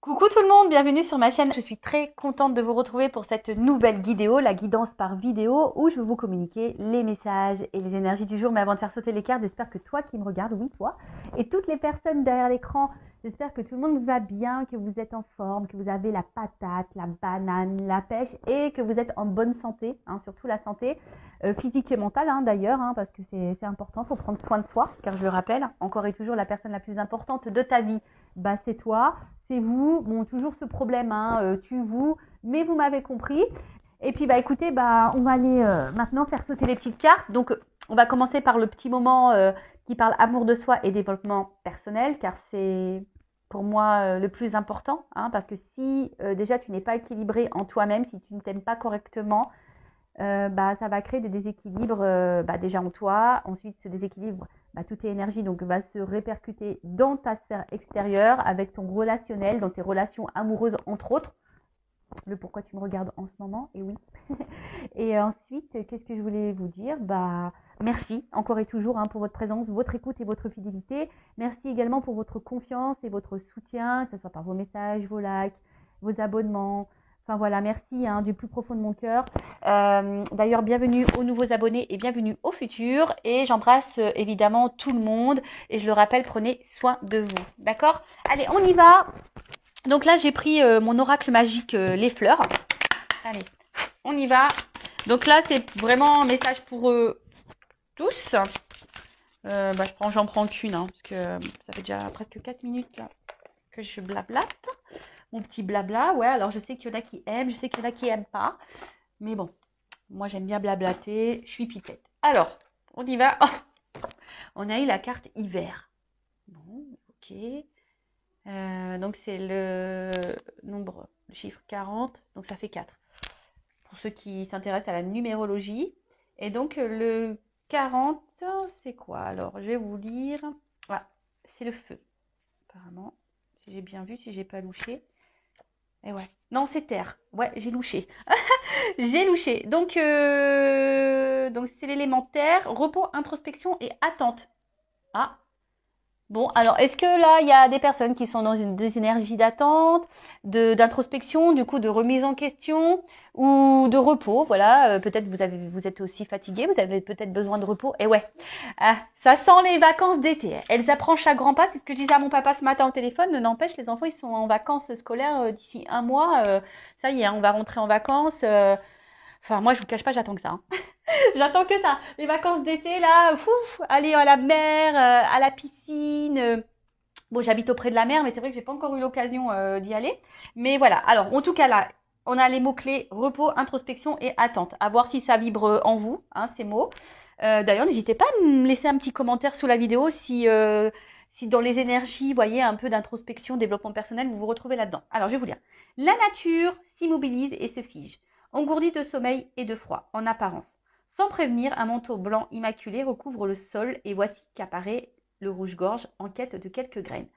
Coucou tout le monde, bienvenue sur ma chaîne. Je suis très contente de vous retrouver pour cette nouvelle vidéo, la guidance par vidéo, où je vais vous communiquer les messages et les énergies du jour. Mais avant de faire sauter les cartes, j'espère que toi qui me regardes, oui toi, et toutes les personnes derrière l'écran, j'espère que tout le monde va bien, que vous êtes en forme, que vous avez la patate, la banane, la pêche et que vous êtes en bonne santé, surtout la santé physique et mentale d'ailleurs, parce que c'est important, il faut prendre soin de soi, car je le rappelle, encore et toujours la personne la plus importante de ta vie, c'est toi. C'est vous, bon, toujours ce problème, tu, vous, mais vous m'avez compris. Et puis, écoutez, on va aller maintenant faire sauter les petites cartes. Donc, on va commencer par le petit moment qui parle amour de soi et développement personnel, car c'est pour moi le plus important, parce que si déjà tu n'es pas équilibré en toi-même, si tu ne t'aimes pas correctement, ça va créer des déséquilibres déjà en toi. Ensuite, ce déséquilibre, toutes tes énergies va se répercuter dans ta sphère extérieure avec ton relationnel, dans tes relations amoureuses entre autres. Le pourquoi tu me regardes en ce moment, et oui. Et ensuite, qu'est-ce que je voulais vous dire? Merci encore et toujours pour votre présence, votre écoute et votre fidélité. Merci également pour votre confiance et votre soutien, que ce soit par vos messages, vos likes, vos abonnements. Enfin voilà, merci du plus profond de mon cœur. D'ailleurs, bienvenue aux nouveaux abonnés et bienvenue aux futurs. Et j'embrasse évidemment tout le monde. Et je le rappelle, prenez soin de vous. D'accord? Allez, on y va. Donc là, j'ai pris mon oracle magique, les fleurs. Allez, on y va. Donc là, c'est vraiment un message pour tous. J'en prends qu'une, parce que ça fait déjà presque 4 minutes là, que je blablate. Mon petit blabla, ouais, alors je sais qu'il y en a qui aiment, je sais qu'il y en a qui n'aiment pas. Mais bon, moi j'aime bien blablater, je suis pipette. Alors, on y va. Oh, on a eu la carte hiver. Bon, ok. Donc c'est le nombre, le chiffre 40, donc ça fait 4. Pour ceux qui s'intéressent à la numérologie. Et donc le 40, c'est quoi? Alors, je vais vous lire. Voilà, c'est le feu, apparemment. Si j'ai bien vu, si j'ai pas louché. Et ouais. Non, c'est terre. Ouais, j'ai louché. J'ai louché. Donc c'est l'élémentaire, repos, introspection et attente. Ah, bon, alors est-ce que là, il y a des personnes qui sont dans des énergies d'attente, d'introspection, du coup de remise en question ou de repos? Voilà, peut-être vous êtes aussi fatigué, vous avez peut-être besoin de repos. Et ouais, ça sent les vacances d'été. Elles approchent à grands pas. C'est ce que je disais à mon papa ce matin au téléphone. N'empêche, les enfants, ils sont en vacances scolaires d'ici un mois. Ça y est, on va rentrer en vacances. Enfin, moi, je vous cache pas, j'attends que ça. J'attends que ça. Les vacances d'été, là, aller à la mer, à la piscine. Bon, j'habite auprès de la mer, mais c'est vrai que j'ai pas encore eu l'occasion d'y aller. Mais voilà. Alors, en tout cas, là, on a les mots-clés repos, introspection et attente. À voir si ça vibre en vous, ces mots. D'ailleurs, n'hésitez pas à me laisser un petit commentaire sous la vidéo si dans les énergies, vous voyez, un peu d'introspection, développement personnel, vous vous retrouvez là-dedans. Alors, je vais vous lire. La nature s'immobilise et se fige, engourdie de sommeil et de froid, en apparence. Sans prévenir, un manteau blanc immaculé recouvre le sol et voici qu'apparaît le rouge-gorge en quête de quelques graines.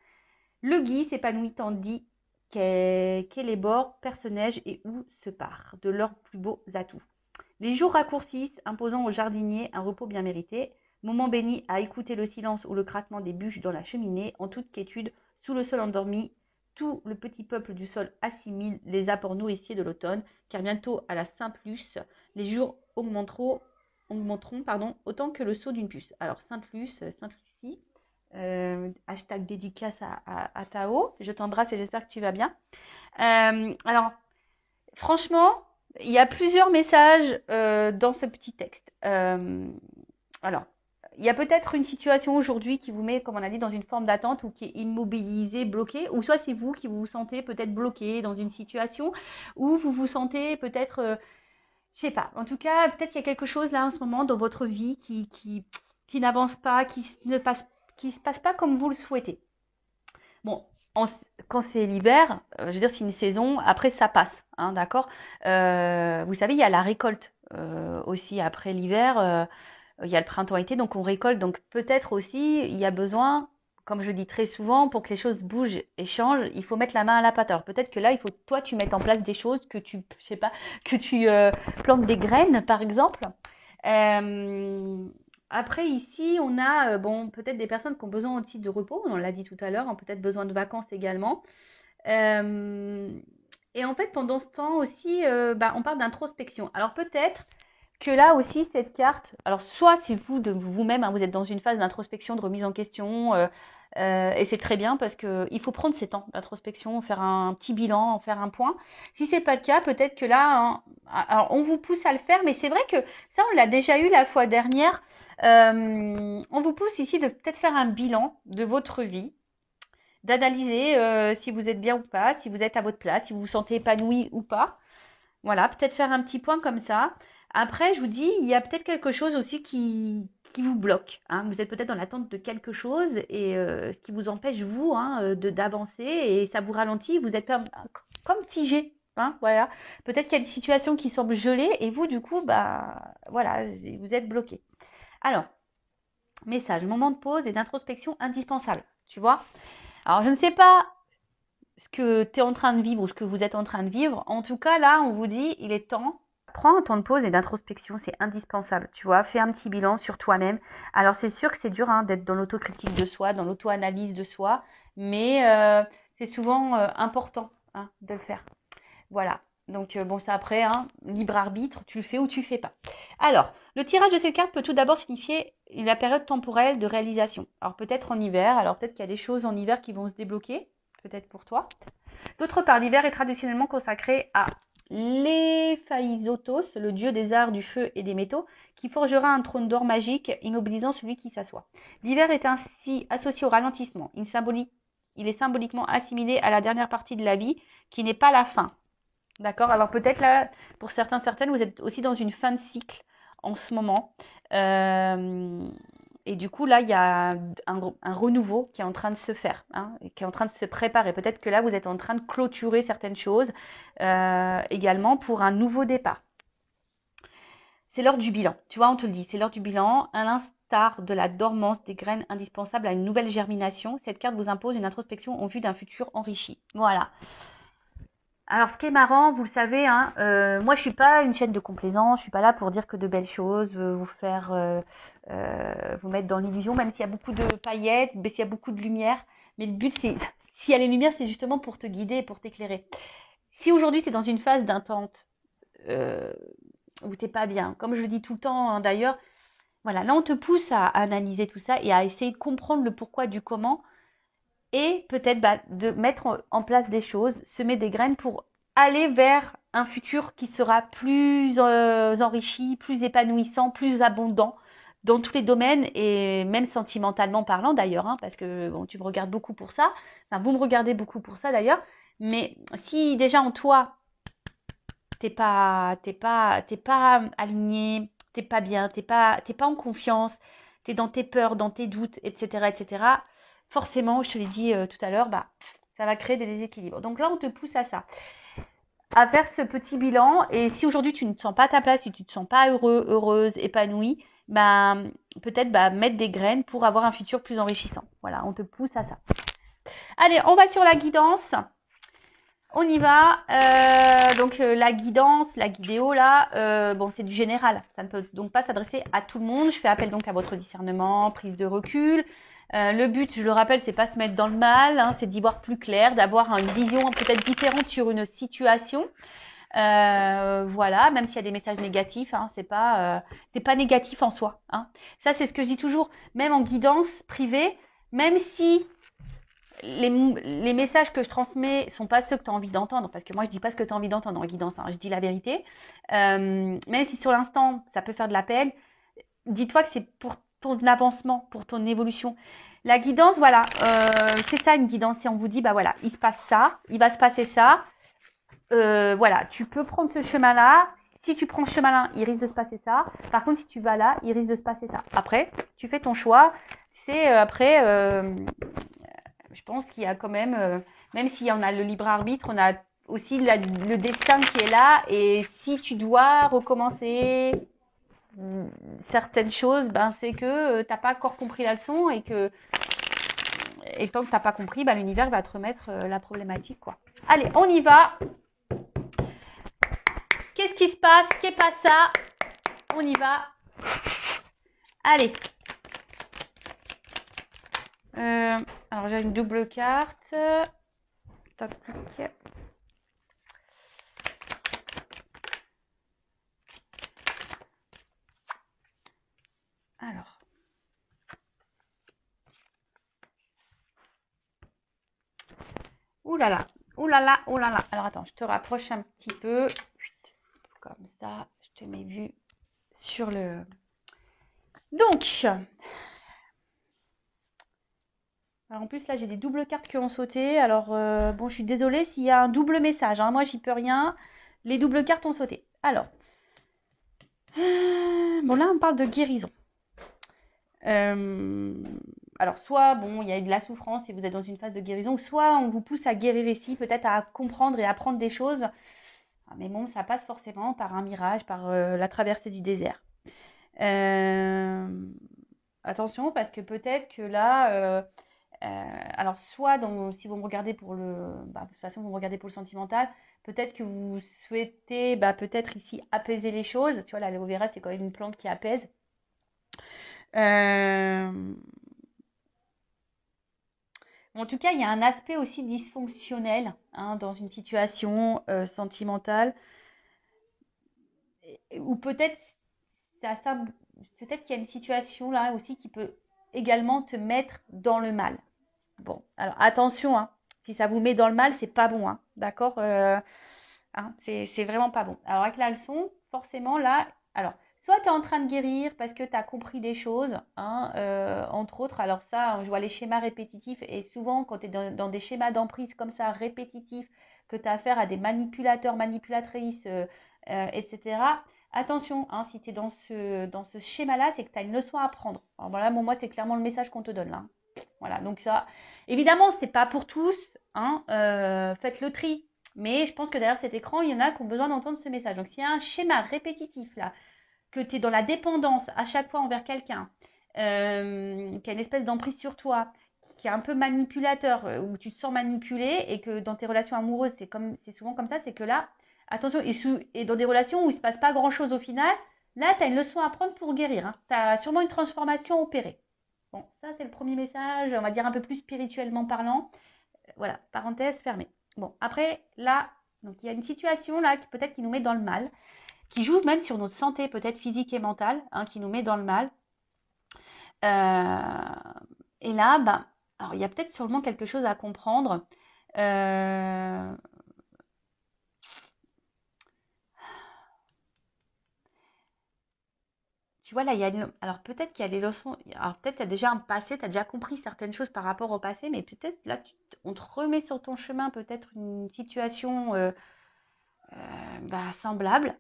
Le gui s'épanouit tandis qu'Élébore perce neige et où se part de leurs plus beaux atouts. Les jours raccourcissent, imposant aux jardiniers un repos bien mérité, moment béni à écouter le silence ou le craquement des bûches dans la cheminée, en toute quiétude, sous le sol endormi, tout le petit peuple du sol assimile les apports nourriciers de l'automne, car bientôt à la Saint-Plus, les jours augmenteront autant que le saut d'une puce. Alors Saint-Plus, Saint-Lucie, hashtag dédicace à Tao, je t'embrasse et j'espère que tu vas bien. Alors, franchement, il y a plusieurs messages dans ce petit texte. Alors, il y a peut-être une situation aujourd'hui qui vous met, comme on a dit, dans une forme d'attente ou qui est immobilisée, bloquée, ou soit c'est vous qui vous sentez peut-être bloqué dans une situation où vous vous sentez peut-être, je sais pas, en tout cas, peut-être qu'il y a quelque chose là en ce moment dans votre vie qui n'avance pas, qui se passe pas comme vous le souhaitez. Bon, quand c'est l'hiver, je veux dire, c'est une saison, après ça passe, d'accord. Vous savez, il y a la récolte aussi après l'hiver, il y a le printemps-été, donc on récolte. Donc peut-être aussi, il y a besoin, comme je dis très souvent, pour que les choses bougent et changent, il faut mettre la main à la pâte. Alors peut-être que là, il faut toi, tu mettes en place des choses, je sais pas, que tu plantes des graines, par exemple. Euh, Après, ici, on a peut-être des personnes qui ont besoin aussi de repos, on l'a dit tout à l'heure, ont peut-être besoin de vacances également. Euh, et en fait, pendant ce temps aussi, on parle d'introspection. Alors peut-être que là aussi, cette carte, alors soit c'est vous de vous-même, hein, vous êtes dans une phase d'introspection, de remise en question, et c'est très bien parce que il faut prendre ces temps d'introspection, faire un petit bilan, faire un point. Si c'est pas le cas, peut-être que là, hein, alors on vous pousse à le faire, mais c'est vrai que ça, on l'a déjà eu la fois dernière. On vous pousse ici de peut-être faire un bilan de votre vie, d'analyser si vous êtes bien ou pas, si vous êtes à votre place, si vous vous sentez épanoui ou pas. Voilà, peut-être faire un petit point comme ça. Après, je vous dis, il y a peut-être quelque chose aussi qui vous bloque, hein. Vous êtes peut-être dans l'attente de quelque chose et ce qui vous empêche, vous, hein, d'avancer et ça vous ralentit. Vous êtes comme figé, hein, voilà. Peut-être qu'il y a des situations qui semblent gelées et vous, du coup, bah, voilà, vous êtes bloqué. Alors, message, moment de pause et d'introspection indispensable, tu vois. Alors, je ne sais pas ce que tu es en train de vivre ou ce que vous êtes en train de vivre. En tout cas, là, on vous dit, il est temps. Prends un temps de pause et d'introspection, c'est indispensable, tu vois. Fais un petit bilan sur toi-même. Alors, c'est sûr que c'est dur hein, d'être dans l'autocritique de soi, dans l'auto-analyse de soi, mais c'est souvent important hein, de le faire. Voilà. Donc, bon, c'est après, hein, libre arbitre, tu le fais ou tu le fais pas. Alors, le tirage de cette carte peut tout d'abord signifier la période temporelle de réalisation. Alors, peut-être en hiver, alors peut-être qu'il y a des choses en hiver qui vont se débloquer, peut-être pour toi. D'autre part, l'hiver est traditionnellement consacré à l'Héphaïstos, le dieu des arts, du feu et des métaux, qui forgera un trône d'or magique, immobilisant celui qui s'assoit. L'hiver est ainsi associé au ralentissement. Il est symboliquement assimilé à la dernière partie de la vie, qui n'est pas la fin. D'accord? Alors peut-être là, pour certains, certaines, vous êtes aussi dans une fin de cycle en ce moment. Et du coup, là, il y a un renouveau qui est en train de se faire, hein, qui est en train de se préparer. Peut-être que là, vous êtes en train de clôturer certaines choses également pour un nouveau départ. C'est l'heure du bilan. Tu vois, on te le dit, c'est l'heure du bilan. À l'instar de la dormance des graines indispensables à une nouvelle germination, cette carte vous impose une introspection en vue d'un futur enrichi. Voilà. Alors, ce qui est marrant, vous le savez, hein, moi je suis pas une chaîne de complaisance, je suis pas là pour dire que de belles choses, vous faire, vous mettre dans l'illusion, même s'il y a beaucoup de paillettes, mais s'il y a beaucoup de lumière. Mais le but, c'est, s'il y a les lumières, c'est justement pour te guider et pour t'éclairer. Si aujourd'hui tu es dans une phase d'attente euh, où t'es pas bien, comme je le dis tout le temps hein, d'ailleurs, voilà, là on te pousse à analyser tout ça et à essayer de comprendre le pourquoi du comment et peut-être de mettre en place des choses, semer des graines pour aller vers un futur qui sera plus enrichi, plus épanouissant, plus abondant dans tous les domaines et même sentimentalement parlant d'ailleurs, hein, parce que bon, tu me regardes beaucoup pour ça, enfin vous me regardez beaucoup pour ça d'ailleurs, mais si déjà en toi t'es pas aligné, t'es pas bien, t'es pas en confiance, t'es dans tes peurs, dans tes doutes, etc., etc. Forcément, je te l'ai dit tout à l'heure, bah, ça va créer des déséquilibres. Donc là, on te pousse à ça, à faire ce petit bilan. Et si aujourd'hui tu ne te sens pas à ta place, si tu ne te sens pas heureux, heureuse, épanouie, bah, peut-être mettre des graines pour avoir un futur plus enrichissant. Voilà, on te pousse à ça. Allez, on va sur la guidance. On y va. La guidance, la guidéo là, bon c'est du général. Ça ne peut donc pas s'adresser à tout le monde. Je fais appel donc à votre discernement, prise de recul. Le but, je le rappelle, c'est pas se mettre dans le mal, hein, c'est d'y voir plus clair, d'avoir une vision peut-être différente sur une situation. Voilà, même s'il y a des messages négatifs, hein, c'est pas négatif en soi. Hein. Ça c'est ce que je dis toujours, même en guidance privée, même si les messages que je transmets sont pas ceux que tu as envie d'entendre, parce que moi je dis pas ce que tu as envie d'entendre en guidance, hein, je dis la vérité. Même si sur l'instant ça peut faire de la peine, dis-toi que c'est pour ton avancement, pour ton évolution. La guidance, voilà, c'est ça une guidance. Si on vous dit, bah voilà, il se passe ça, il va se passer ça, voilà, tu peux prendre ce chemin-là. Si tu prends ce chemin-là, il risque de se passer ça. Par contre, si tu vas là, il risque de se passer ça. Après, tu fais ton choix. Tu sais, après, je pense qu'il y a quand même si on a le libre arbitre, on a aussi le destin qui est là. Et si tu dois recommencer certaines choses, ben c'est que t'as pas encore compris la leçon et tant que t'as pas compris, ben l'univers va te remettre la problématique quoi. Allez, on y va. Qu'est-ce qui se passe? Qu'est pas ça? On y va. Allez. Alors j'ai une double carte. tac, tac. Alors. Ouh là là, ouh là là, ouh là là. Alors attends, je te rapproche un petit peu. Comme ça, je te mets vue sur le... Donc, alors en plus là j'ai des doubles cartes qui ont sauté. Alors bon, je suis désolée s'il y a un double message, hein. Moi j'y peux rien. Les doubles cartes ont sauté. Alors, bon là on parle de guérison. Alors soit bon, il y a eu de la souffrance et vous êtes dans une phase de guérison, soit on vous pousse à guérir ici, peut-être à comprendre et apprendre des choses. Mais bon, ça passe forcément par un mirage, par la traversée du désert. Attention parce que peut-être que là, alors soit si vous me regardez pour de toute façon vous me regardez pour le sentimental, peut-être que vous souhaitez peut-être ici apaiser les choses. Tu vois, l'aloe vera c'est quand même une plante qui apaise. En tout cas, il y a un aspect aussi dysfonctionnel dans une situation sentimentale, ou peut-être peut-être qu'il y a une situation là aussi qui peut également te mettre dans le mal. Bon, alors attention, si ça vous met dans le mal, c'est pas bon, d'accord, c'est vraiment pas bon. Alors avec la leçon, forcément là, alors soit tu es en train de guérir parce que tu as compris des choses, entre autres. Alors ça, je vois les schémas répétitifs et souvent quand tu es dans des schémas d'emprise comme ça, répétitifs, que tu as affaire à des manipulateurs, manipulatrices, etc. Attention, si tu es dans ce schéma-là, c'est que tu as une leçon à apprendre. Alors voilà, moi c'est clairement le message qu'on te donne là. Voilà, donc ça, évidemment, c'est pas pour tous, faites le tri. Mais je pense que derrière cet écran, il y en a qui ont besoin d'entendre ce message. Donc s'il y a un schéma répétitif là, que tu es dans la dépendance à chaque fois envers quelqu'un, qui a une espèce d'emprise sur toi, qui est un peu manipulateur, où tu te sens manipulé et que dans tes relations amoureuses, c'est souvent comme ça, c'est que là, attention, et dans des relations où il ne se passe pas grand-chose au final, là, tu as une leçon à prendre pour guérir. Tu as sûrement une transformation opérée. Bon, ça, c'est le premier message, on va dire un peu plus spirituellement parlant. Voilà, parenthèse fermée. Bon, après, là, donc il y a une situation là qui peut-être qui nous met dans le mal, qui joue même sur notre santé, peut-être physique et mentale, qui nous met dans le mal. Et là, alors il y a peut-être sûrement quelque chose à comprendre. Tu vois, là, alors peut-être qu'il y a des leçons. Alors peut-être qu'il y a déjà un passé, tu as déjà compris certaines choses par rapport au passé, mais peut-être là, on te remet sur ton chemin peut-être une situation semblable.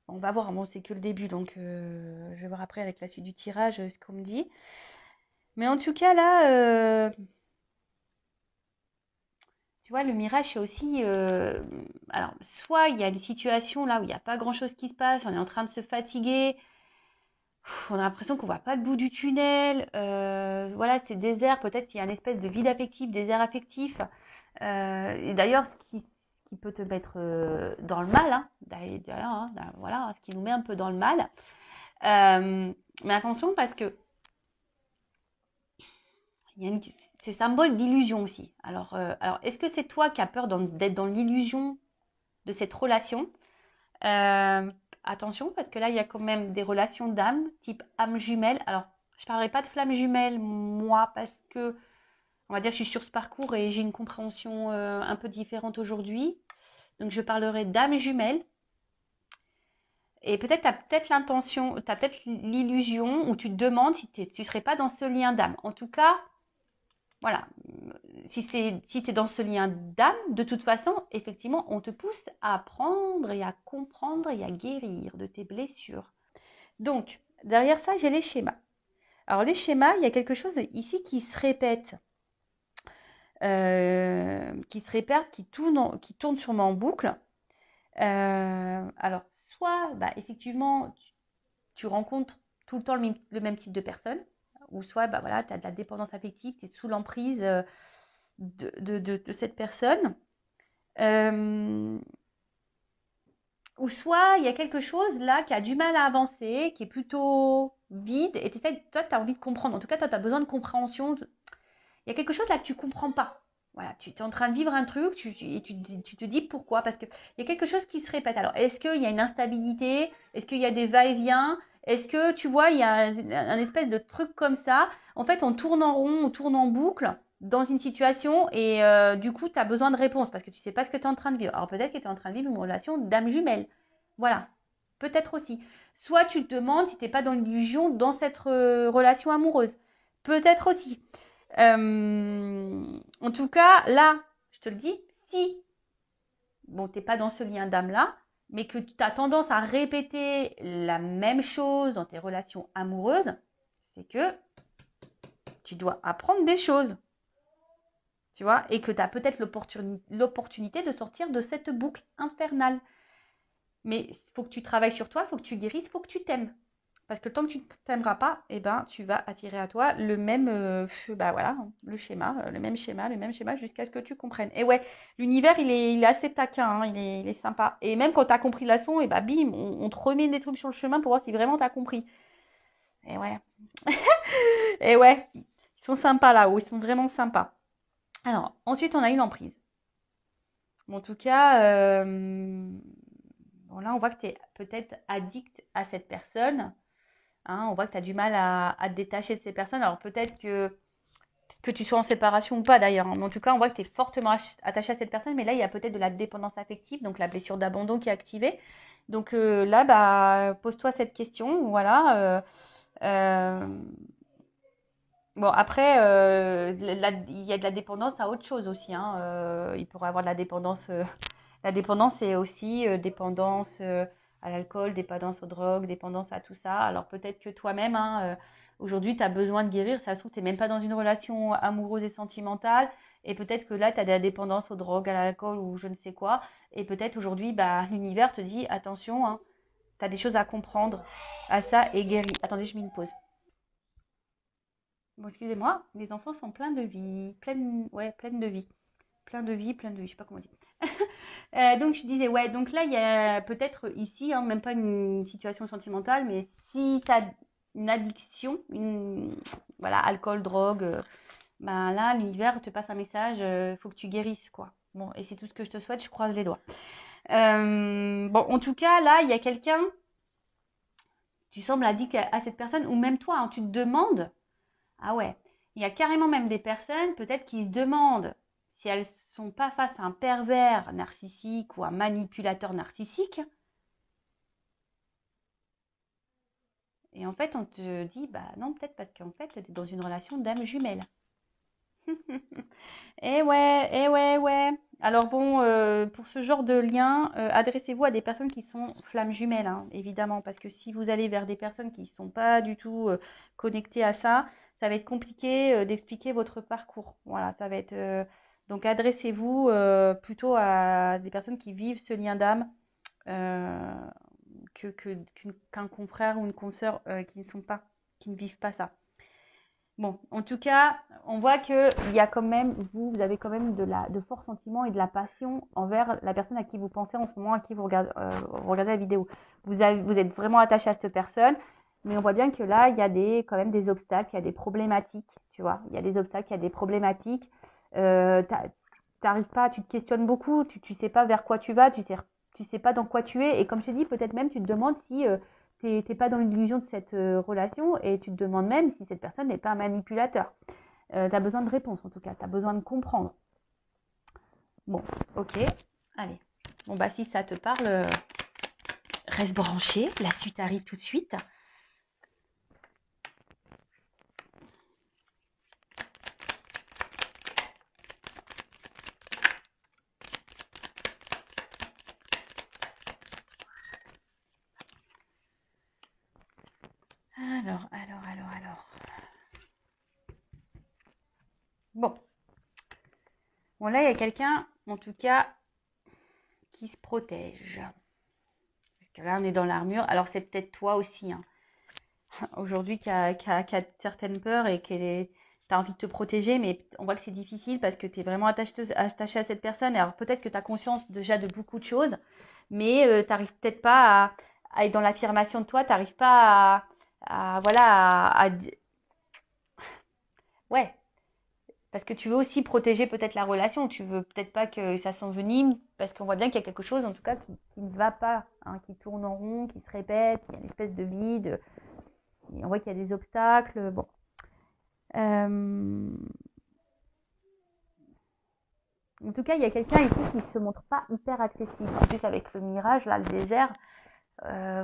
On va voir, bon, c'est que le début, donc je vais voir après avec la suite du tirage ce qu'on me dit. Mais en tout cas, là, tu vois, le mirage, c'est aussi... alors, soit il y a des situations là où il n'y a pas grand-chose qui se passe, on est en train de se fatiguer, on a l'impression qu'on ne voit pas le bout du tunnel, voilà, c'est désert, peut-être qu'il y a une espèce de vide affectif, désert affectif. Et d'ailleurs, ce qui peut te mettre dans le mal, d'ailleurs, voilà, ce qui nous met un peu dans le mal. Mais attention parce que c'est symbole d'illusion aussi. Alors est-ce que c'est toi qui as peur d'être dans l'illusion de cette relation? Attention, parce que là, il y a quand même des relations d'âme, type âme jumelle. Alors, je ne parlerai pas de flamme jumelle, moi, parce que, on va dire, je suis sur ce parcours et j'ai une compréhension un peu différente aujourd'hui. Donc, je parlerai d'âme jumelle. Et peut-être tu as peut-être l'intention, tu as peut-être l'illusion où tu te demandes si tu ne serais pas dans ce lien d'âme. En tout cas, voilà, si tu es dans ce lien d'âme, de toute façon, effectivement, on te pousse à apprendre et à comprendre et à guérir de tes blessures. Donc, derrière ça, j'ai les schémas. Alors, les schémas, il y a quelque chose ici qui se répète, qui tourne sûrement en boucle. Alors, soit, effectivement, tu rencontres tout le temps le même type de personne, ou soit, voilà, tu as de la dépendance affective, tu es sous l'emprise de cette personne. Ou soit il y a quelque chose là qui a du mal à avancer, qui est plutôt vide, et toi, tu as envie de comprendre. En tout cas, toi, tu as besoin de compréhension. Il y a quelque chose là que tu ne comprends pas. Voilà, tu es en train de vivre un truc et tu te dis pourquoi. Parce qu'il y a quelque chose qui se répète. Alors, est-ce qu'il y a une instabilité? Est-ce qu'il y a des va-et-vient? Est-ce que, tu vois, il y a un espèce de truc comme ça? En fait, on tourne en rond, on tourne en boucle dans une situation et du coup, tu as besoin de réponses parce que tu sais pas ce que tu es en train de vivre. Alors, peut-être que tu es en train de vivre une relation d'âme jumelle. Voilà, peut-être aussi. Soit tu te demandes si tu n'es pas dans l'illusion dans cette relation amoureuse. Peut-être aussi. En tout cas, là, je te le dis, si, bon, t'es pas dans ce lien d'âme-là, mais que tu as tendance à répéter la même chose dans tes relations amoureuses, c'est que tu dois apprendre des choses, tu vois, et que tu as peut-être l'opportunité de sortir de cette boucle infernale. Mais il faut que tu travailles sur toi, il faut que tu guérisses, il faut que tu t'aimes. Parce que tant que tu ne t'aimeras pas, eh ben, tu vas attirer à toi le même, bah voilà, le même schéma, jusqu'à ce que tu comprennes. Et ouais, l'univers, il est assez taquin, hein, il est sympa. Et même quand tu as compris la leçon, et bah bim, on te remet des trucs sur le chemin pour voir si vraiment tu as compris. Et ouais, et ouais, ils sont sympas là-haut, ils sont vraiment sympas. Alors, ensuite, on a une emprise. Bon, en tout cas, bon, là, on voit que tu es peut-être addict à cette personne. Hein, on voit que tu as du mal à te détacher de ces personnes. Alors peut-être que tu sois en séparation ou pas d'ailleurs. Hein, mais en tout cas, on voit que tu es fortement attaché à cette personne. Mais là, il y a peut-être de la dépendance affective, donc la blessure d'abandon qui est activée. Donc là, bah, pose-toi cette question. Voilà. Euh, bon, après, il y a de la dépendance à autre chose aussi. Hein. Il pourrait y avoir de la dépendance. La dépendance, c'est aussi dépendance à l'alcool, dépendance aux drogues, dépendance à tout ça. Alors peut-être que toi-même, hein, aujourd'hui, tu as besoin de guérir. Ça se trouve, tu n'es même pas dans une relation amoureuse et sentimentale. Et peut-être que là, tu as de la dépendance aux drogues, à l'alcool ou je ne sais quoi. Et peut-être aujourd'hui, bah, l'univers te dit, attention, hein, tu as des choses à comprendre à ça et guéris. Attendez, je mets une pause. Bon, excusez-moi, les enfants sont pleins de vie, ouais, pleines de vie. Plein de vie, je sais pas comment dire. Donc je disais, ouais, donc là, il y a peut-être ici, hein, même pas une situation sentimentale, mais si tu as une addiction, voilà, alcool, drogue, ben là, l'univers te passe un message, il faut que tu guérisses, quoi. Bon, et c'est tout ce que je te souhaite, je croise les doigts. Bon, en tout cas, là, il y a quelqu'un, tu sembles addict à cette personne, ou même toi, hein, tu te demandes, ah ouais, il y a carrément même des personnes, peut-être, qui se demandent si elles sont pas face à un pervers narcissique ou un manipulateur narcissique. Et en fait, on te dit, bah non, peut-être parce qu'en fait, tu es dans une relation d'âme jumelle. Eh ouais, ouais. Alors bon, pour ce genre de lien, adressez-vous à des personnes qui sont flammes jumelles, hein, évidemment, parce que si vous allez vers des personnes qui ne sont pas du tout connectées à ça, ça va être compliqué d'expliquer votre parcours. Voilà, ça va être. Donc adressez-vous plutôt à des personnes qui vivent ce lien d'âme euh, qu'un confrère ou une consoeur qui ne sont pas, qui ne vivent pas ça. Bon, en tout cas, on voit que il y a quand même, vous avez quand même de forts sentiments et de la passion envers la personne à qui vous pensez en ce moment, à qui vous regardez la vidéo. Vous êtes vraiment attaché à cette personne, mais on voit bien que là, il y a quand même des obstacles, il y a des problématiques, tu vois. Il y a des obstacles, il y a des problématiques. T'arrives pas, tu te questionnes beaucoup, tu sais pas vers quoi tu vas, tu sais pas dans quoi tu es. Et comme je t'ai dit, peut-être même tu te demandes si t'es pas dans l'illusion de cette relation et tu te demandes même si cette personne n'est pas un manipulateur. Tu as besoin de réponses en tout cas, tu as besoin de comprendre. Bon, ok, allez. Bon, bah si ça te parle, reste branché, la suite arrive tout de suite. Alors. Bon, bon là il y a quelqu'un, en tout cas, qui se protège. Parce que là on est dans l'armure, alors c'est peut-être toi aussi, hein. Aujourd'hui qui a certaines peurs et qui as envie de te protéger, mais on voit que c'est difficile parce que tu es vraiment attaché à cette personne. Alors peut-être que tu as conscience déjà de beaucoup de choses, mais tu n'arrives peut-être pas à être dans l'affirmation de toi, tu n'arrives pas voilà, ouais, Parce que tu veux aussi protéger peut-être la relation. Tu veux peut-être pas que ça s'envenime, parce qu'on voit bien qu'il y a quelque chose, en tout cas, qui ne va pas, hein, qui tourne en rond, qui se répète, il y a une espèce de vide. Et on voit qu'il y a des obstacles. Bon. Euh, En tout cas, il y a quelqu'un ici qui ne se montre pas hyper accessible. En plus, avec le mirage, là, le désert,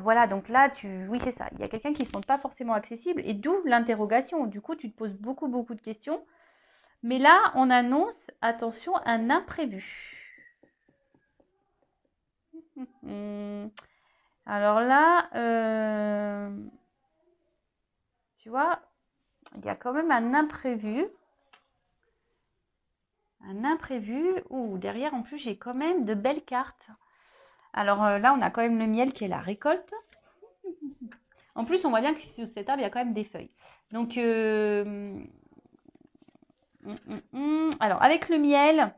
voilà, donc là, oui, c'est ça. Il y a quelqu'un qui ne se montre pas forcément accessible, et d'où l'interrogation. Du coup, tu te poses beaucoup, beaucoup de questions. Mais là, on annonce, attention, un imprévu. Alors là, tu vois, il y a quand même un imprévu. Un imprévu. Ouh, derrière, en plus, j'ai quand même de belles cartes. Alors là, on a quand même le miel qui est la récolte. En plus, on voit bien que sur cet arbre, il y a quand même des feuilles. Donc, alors, avec le miel,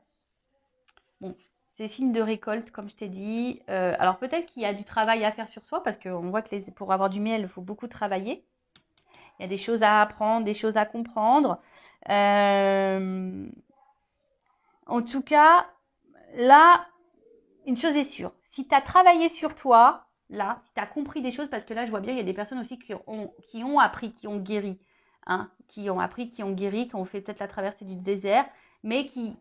bon, c'est signe de récolte, comme je t'ai dit. Alors, peut-être qu'il y a du travail à faire sur soi, parce qu'on voit que pour avoir du miel, il faut beaucoup travailler. Il y a des choses à apprendre, des choses à comprendre. En tout cas, là, une chose est sûre. Si tu as travaillé sur toi, là, si tu as compris des choses, parce que là, je vois bien, il y a des personnes aussi qui ont appris, qui ont guéri, hein, qui ont appris, qui ont guéri, qui ont fait peut-être la traversée du désert, mais qui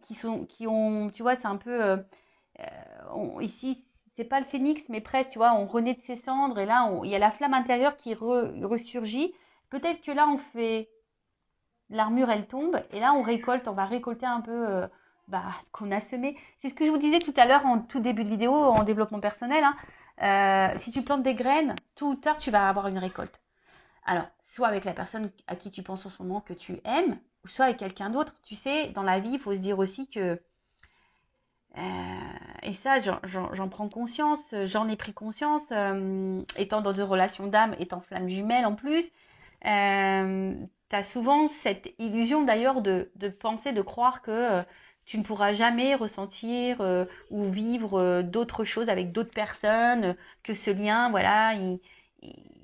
ont, tu vois, c'est un peu, ici, c'est pas le phénix, mais presque, tu vois, on renaît de ses cendres, et là, il y a la flamme intérieure qui ressurgit. Peut-être que là, on fait, l'armure, elle tombe, et là, on va récolter un peu ce qu'on a semé. C'est ce que je vous disais tout à l'heure en tout début de vidéo, en développement personnel, hein. Si tu plantes des graines, tôt ou tard, tu vas avoir une récolte. Alors, soit avec la personne à qui tu penses en ce moment que tu aimes, ou soit avec quelqu'un d'autre. Tu sais, dans la vie, il faut se dire aussi que, et ça, j'en prends conscience, j'en ai pris conscience, étant dans deux relations d'âme, étant flamme jumelle en plus. Tu as souvent cette illusion d'ailleurs de penser, de croire que tu ne pourras jamais ressentir ou vivre d'autres choses avec d'autres personnes, que ce lien, voilà.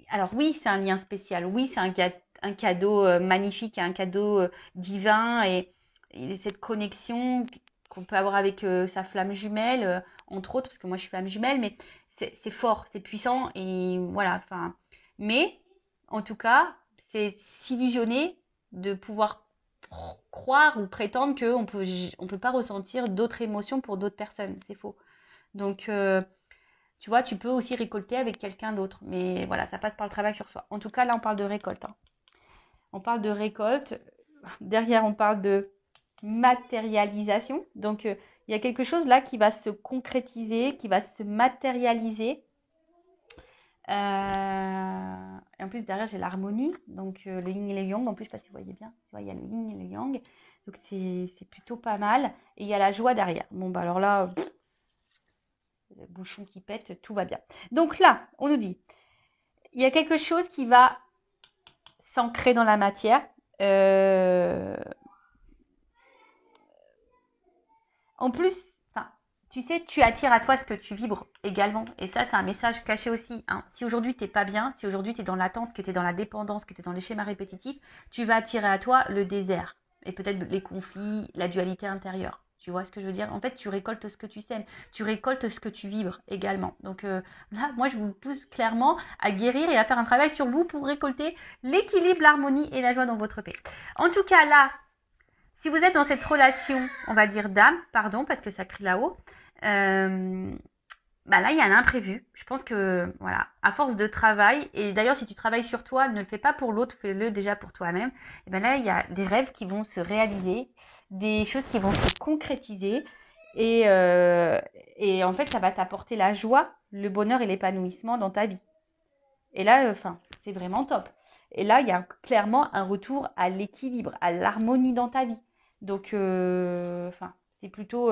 Alors oui, c'est un lien spécial, oui, c'est un cadeau magnifique, un cadeau divin, et cette connexion qu'on peut avoir avec sa flamme jumelle, entre autres, parce que moi je suis flamme jumelle, mais c'est fort, c'est puissant, et voilà, enfin. Mais, en tout cas, c'est s'illusionner de pouvoir croire ou prétendre on peut pas ressentir d'autres émotions pour d'autres personnes. C'est faux. Donc, tu vois, tu peux aussi récolter avec quelqu'un d'autre. Mais voilà, ça passe par le travail sur soi. En tout cas, là, on parle de récolte, hein. On parle de récolte. Derrière, on parle de matérialisation. Donc, il y a quelque chose là qui va se concrétiser, qui va se matérialiser. Et en plus, derrière, j'ai l'harmonie. Donc, le yin et le yang. En plus, je ne sais pas si vous voyez bien. Tu vois, il y a le yin et le yang. Donc, c'est plutôt pas mal. Et il y a la joie derrière. Bon, bah alors là, le bouchon qui pète, tout va bien. Donc là, on nous dit, il y a quelque chose qui va s'ancrer dans la matière. En plus, enfin, tu sais, tu attires à toi ce que tu vibres également. Et ça, c'est un message caché aussi, hein. Si aujourd'hui, tu n'es pas bien, si aujourd'hui, tu es dans l'attente, que tu es dans la dépendance, que tu es dans les schémas répétitifs, tu vas attirer à toi le désert. Et peut-être les conflits, la dualité intérieure. Tu vois ce que je veux dire? En fait, tu récoltes ce que tu sèmes. Tu récoltes ce que tu vibres également. Donc là, moi, je vous pousse clairement à guérir et à faire un travail sur vous pour récolter l'équilibre, l'harmonie et la joie dans votre paix. En tout cas, là, si vous êtes dans cette relation, on va dire d'âme, pardon, parce que ça crie là-haut, bah là, il y a un imprévu. Je pense que, voilà, à force de travail, et d'ailleurs, si tu travailles sur toi, ne le fais pas pour l'autre, fais-le déjà pour toi-même. Et ben là, il y a des rêves qui vont se réaliser, des choses qui vont se concrétiser, et en fait, ça va t'apporter la joie, le bonheur et l'épanouissement dans ta vie. Et là, enfin, c'est vraiment top. Et là, il y a clairement un retour à l'équilibre, à l'harmonie dans ta vie. Donc, enfin, c'est plutôt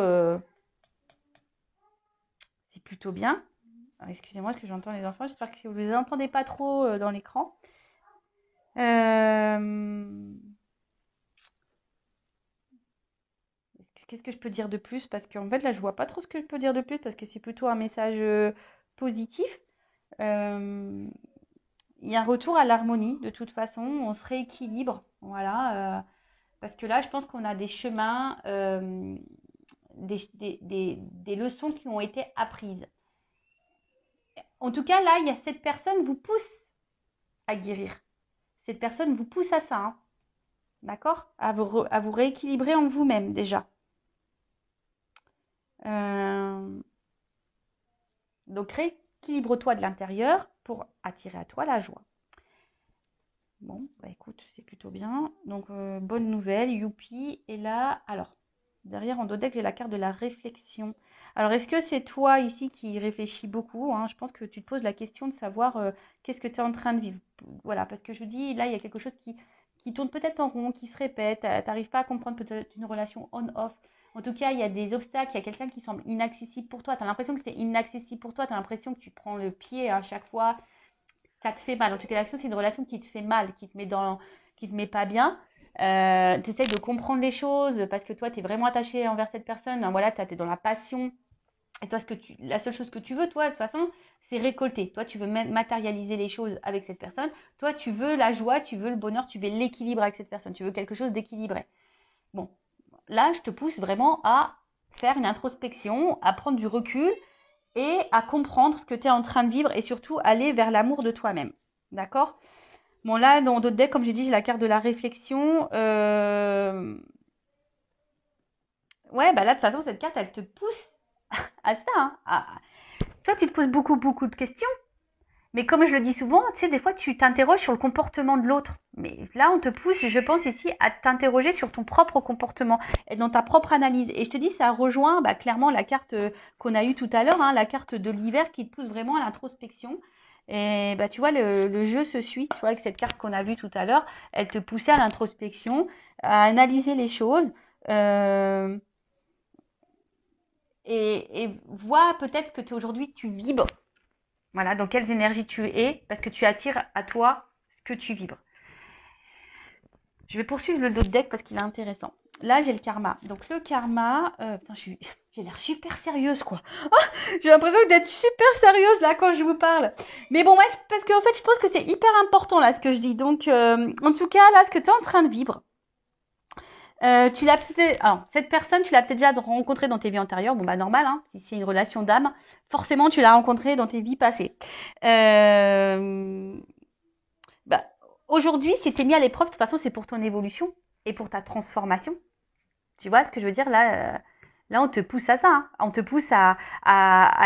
bien. Alors, excusez-moi, parce que j'entends les enfants. J'espère que vous ne les entendez pas trop dans l'écran. Qu'est-ce que je peux dire de plus? Parce qu'en fait, là, je vois pas trop ce que je peux dire de plus parce que c'est plutôt un message positif. Euh, il y a un retour à l'harmonie de toute façon. On se rééquilibre. Voilà. Parce que là, je pense qu'on a des chemins, des leçons qui ont été apprises. En tout cas, là, il y a cette personne vous pousse à guérir. Cette personne vous pousse à ça, hein. D'accord? À vous rééquilibrer en vous-même déjà. Donc, rééquilibre-toi de l'intérieur pour attirer à toi la joie. Bon, bah écoute, c'est plutôt bien. Donc, bonne nouvelle, youpi. Et là, alors, derrière en dos deck, j'ai la carte de la réflexion. Alors, est-ce que c'est toi ici qui réfléchis beaucoup, hein? Je pense que tu te poses la question de savoir qu'est-ce que tu es en train de vivre. Voilà, parce que je dis, là, il y a quelque chose qui tourne peut-être en rond, qui se répète. Tu n'arrives pas à comprendre peut-être une relation on-off. En tout cas, il y a des obstacles, il y a quelqu'un qui semble inaccessible pour toi. Tu as l'impression que c'est inaccessible pour toi, tu as l'impression que tu prends le pied à chaque fois, ça te fait mal. En tout cas, l'action, c'est une relation qui te fait mal, qui te met pas bien. Tu essayes de comprendre les choses parce que toi, tu es vraiment attaché envers cette personne. Voilà, tu es dans la passion. Et toi, la seule chose que tu veux, toi, de toute façon, c'est récolter. Toi, tu veux matérialiser les choses avec cette personne. Toi, tu veux la joie, tu veux le bonheur, tu veux l'équilibre avec cette personne. Tu veux quelque chose d'équilibré. Bon, là, je te pousse vraiment à faire une introspection, à prendre du recul et à comprendre ce que tu es en train de vivre et surtout aller vers l'amour de toi-même. D'accord? Bon, là, dans d'autres decks, comme j'ai dit, j'ai la carte de la réflexion. Ouais, bah là, de toute façon, cette carte, elle te pousse à ça, hein. Toi, tu te poses beaucoup, beaucoup de questions. Mais comme je le dis souvent, tu sais, des fois, tu t'interroges sur le comportement de l'autre. Mais là, on te pousse, je pense ici, à t'interroger sur ton propre comportement et dans ta propre analyse. Et je te dis, ça rejoint clairement la carte qu'on a eue tout à l'heure, hein, la carte de l'hiver qui te pousse vraiment à l'introspection. Et tu vois, le jeu se suit. Tu vois, avec cette carte qu'on a vue tout à l'heure, elle te poussait à l'introspection, à analyser les choses. Euh, et vois peut-être ce que aujourd'hui tu vibres. Voilà, dans quelles énergies tu es, parce que tu attires à toi ce que tu vibres. Je vais poursuivre le dos de deck parce qu'il est intéressant. Là, j'ai le karma. Donc, le karma... putain, j'ai l'air super sérieuse, quoi. Oh, j'ai l'impression d'être super sérieuse, là, quand je vous parle. Mais bon, ouais, parce qu'en fait, je pense que c'est hyper important, là, ce que je dis. Donc, en tout cas, là, ce que tu es en train de vivre, tu l'as peut-être... Alors, cette personne, tu l'as peut-être déjà rencontrée dans tes vies antérieures. Bon, bah, normal, hein. Si c'est une relation d'âme, forcément, tu l'as rencontrée dans tes vies passées. Bah, aujourd'hui, si tu es mis à l'épreuve, de toute façon, c'est pour ton évolution et pour ta transformation. Tu vois ce que je veux dire là, là, on te pousse à ça, hein. On te pousse à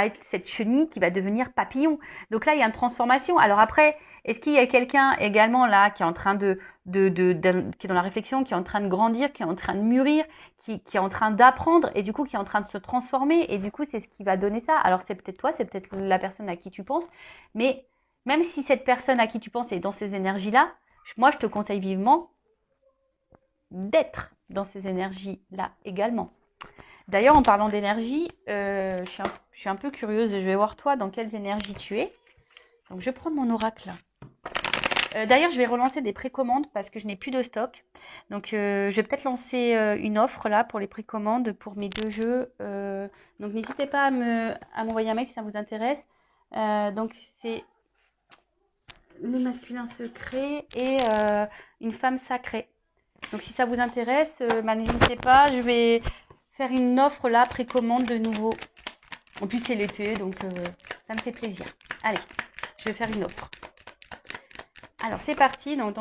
être cette chenille qui va devenir papillon. Donc là, il y a une transformation. Alors après, est-ce qu'il y a quelqu'un également là qui est en train qui est dans la réflexion, qui est en train de grandir, qui est en train de mûrir, qui est en train d'apprendre et du coup qui est en train de se transformer et du coup c'est ce qui va donner ça. Alors c'est peut-être toi, c'est peut-être la personne à qui tu penses, mais même si cette personne à qui tu penses est dans ces énergies-là, moi je te conseille vivement d'être dans ces énergies-là également. D'ailleurs, en parlant d'énergie, je suis un peu curieuse et je vais voir toi dans quelles énergies tu es. Donc, je prends mon oracle. D'ailleurs, je vais relancer des précommandes parce que je n'ai plus de stock. Donc, je vais peut-être lancer une offre là pour les précommandes pour mes 2 jeux. Donc, n'hésitez pas à m'envoyer un mail si ça vous intéresse. Donc, c'est le masculin secret et une femme sacrée. Donc si ça vous intéresse, n'hésitez pas, je vais faire une offre là, précommande de nouveau. En plus c'est l'été, donc ça me fait plaisir. Allez, je vais faire une offre. Alors c'est parti, donc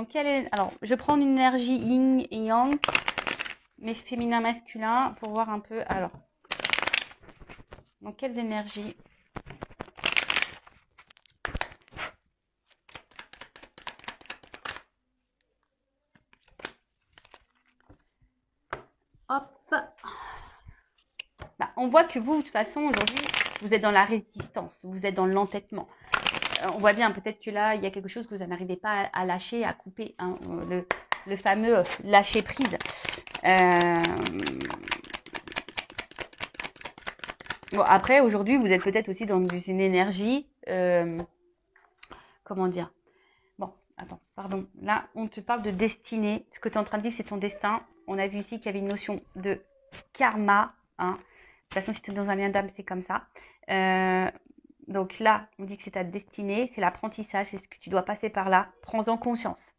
alors je prends une énergie yin et yang, mais féminin masculin, pour voir un peu. Alors, dans quelles énergies? Hop. On voit que vous, de toute façon, aujourd'hui, vous êtes dans la résistance, vous êtes dans l'entêtement. On voit bien, peut-être que là, il y a quelque chose que vous n'arrivez pas à lâcher, à couper, hein, le fameux lâcher prise. Bon, après, aujourd'hui, vous êtes peut-être aussi dans une énergie, comment dire? Bon, attends, pardon. Là, on te parle de destinée. Ce que tu es en train de vivre, c'est ton destin. On a vu ici qu'il y avait une notion de karma, hein. De toute façon, si tu es dans un lien d'âme, c'est comme ça. Donc là, on dit que c'est ta destinée, c'est l'apprentissage, c'est ce que tu dois passer par là. Prends-en conscience.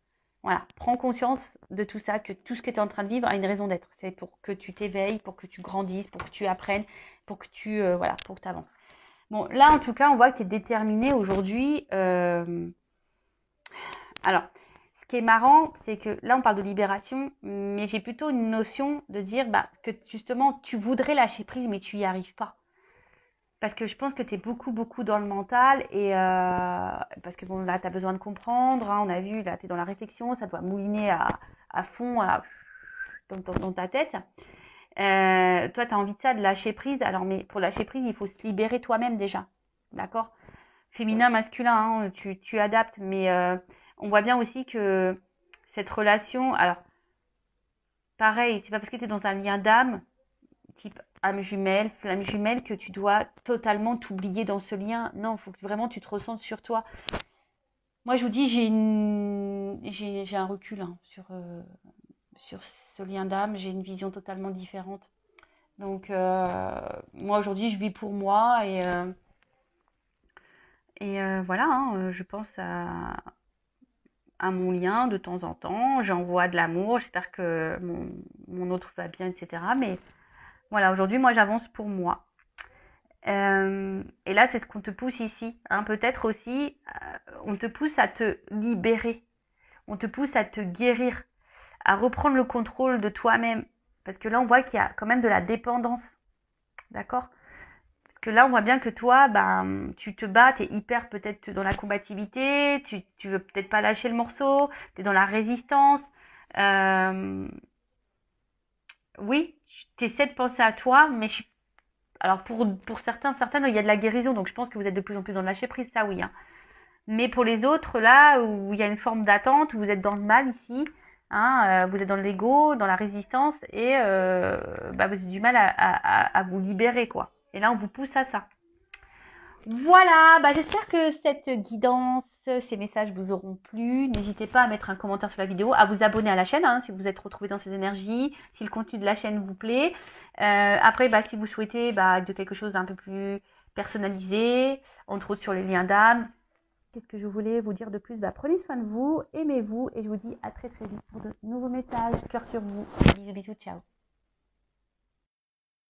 Voilà, prends conscience de tout ça, que tout ce que tu es en train de vivre a une raison d'être. C'est pour que tu t'éveilles, pour que tu grandisses, pour que tu apprennes, pour que tu voilà, pour que tu avances. Bon, là en tout cas, on voit que tu es déterminé aujourd'hui. Alors, ce qui est marrant, c'est que là on parle de libération, mais j'ai plutôt une notion de dire bah, que justement tu voudrais lâcher prise, mais tu n'y arrives pas. Parce que je pense que tu es beaucoup, beaucoup dans le mental et parce que bon, là, tu as besoin de comprendre. Hein, on a vu, là, tu es dans la réflexion, ça doit mouliner à fond dans ta tête. Toi, tu as envie de ça, de lâcher prise. Alors, mais pour lâcher prise, il faut se libérer toi-même déjà. D'accord? Féminin, masculin, hein, tu adaptes. Mais on voit bien aussi que cette relation, alors, pareil, c'est pas parce que tu es dans un lien d'âme type âme jumelle, flamme jumelle, que tu dois totalement t'oublier dans ce lien. Non, il faut que vraiment tu te ressentes sur toi. Moi, je vous dis, j'ai un recul hein, sur ce lien d'âme. J'ai une vision totalement différente. Donc, moi, aujourd'hui, je vis pour moi et voilà, hein, je pense à mon lien de temps en temps. J'envoie de l'amour. J'espère que mon autre va bien, etc. Mais voilà, aujourd'hui, moi, j'avance pour moi. Et là, c'est ce qu'on te pousse ici. Hein. Peut-être aussi, on te pousse à te libérer. On te pousse à te guérir, à reprendre le contrôle de toi-même. Parce que là, on voit qu'il y a quand même de la dépendance. D'accord? Parce que là, on voit bien que toi, ben, tu te bats, tu es hyper peut-être dans la combativité, tu veux peut-être pas lâcher le morceau, tu es dans la résistance. Euh, oui, tu essaies de penser à toi, mais alors pour certaines, il y a de la guérison, donc je pense que vous êtes de plus en plus dans le lâcher prise, ça oui. Hein. Mais pour les autres, là où il y a une forme d'attente, où vous êtes dans le mal ici, hein, vous êtes dans l'ego, dans la résistance, et bah, vous avez du mal à vous libérer, quoi. Et là, on vous pousse à ça. Voilà, bah, j'espère que cette guidance, ces messages vous auront plu. N'hésitez pas à mettre un commentaire sur la vidéo, à vous abonner à la chaîne hein, si vous êtes retrouvé dans ces énergies, si le contenu de la chaîne vous plaît. Après, bah, si vous souhaitez de quelque chose d'un peu plus personnalisé, entre autres sur les liens d'âme, qu'est-ce que je voulais vous dire de plus? Bah, prenez soin de vous, aimez-vous et je vous dis à très très vite pour de nouveaux messages. Cœur sur vous. Bisous bisous, ciao.